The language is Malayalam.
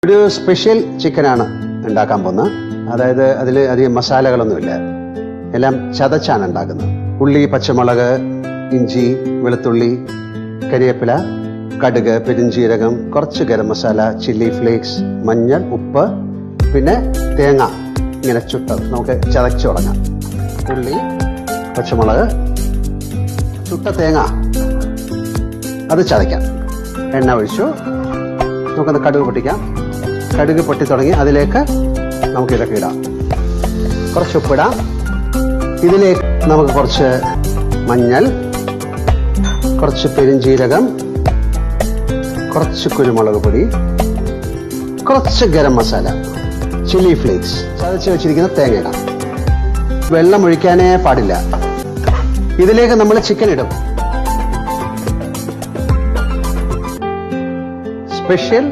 ഒരു സ്പെഷ്യൽ ചിക്കനാണ് ഉണ്ടാക്കാൻ പോകുന്നത്. അതായത് അതിൽ അധികം മസാലകളൊന്നുമില്ല, എല്ലാം ചതച്ചാണ് ഉണ്ടാക്കുന്നത്. ഉള്ളി, പച്ചമുളക്, ഇഞ്ചി, വെളുത്തുള്ളി, കരിവേപ്പില, കടുക്, പെരുംജീരകം, കുറച്ച് ഗരം മസാല, ചില്ലി ഫ്ലേക്സ്, മഞ്ഞൾ, ഉപ്പ്, പിന്നെ തേങ്ങ ഇങ്ങനെ ചുട്ടത് നമുക്ക് ചതച്ച് തുടങ്ങാം. ഉള്ളി, പച്ചമുളക്, ചുട്ട തേങ്ങ അത് ചതയ്ക്കാം. എണ്ണ ഒഴിച്ചു, നമുക്കത് കടുക് പൊട്ടിക്കാം. കടുക് പൊട്ടി തുടങ്ങി അതിലേക്ക് നമുക്ക് ഇതൊക്കെ ഇടാം. കുറച്ച് ഉപ്പിടാം. ഇതിലേക്ക് നമുക്ക് കുറച്ച് മഞ്ഞൾ, കുറച്ച് പെരുംജീരകം, കുറച്ച് കുരുമുളക് പൊടി, കുറച്ച് ഗരം മസാല, ചില്ലി ഫ്ലേക്സ്, ചതച്ച് വെച്ചിരിക്കുന്ന തേങ്ങ ഇടാം. വെള്ളം ഒഴിക്കാനേ പാടില്ല. ഇതിലേക്ക് നമ്മൾ ചിക്കൻ ഇടും. സ്പെഷ്യൽ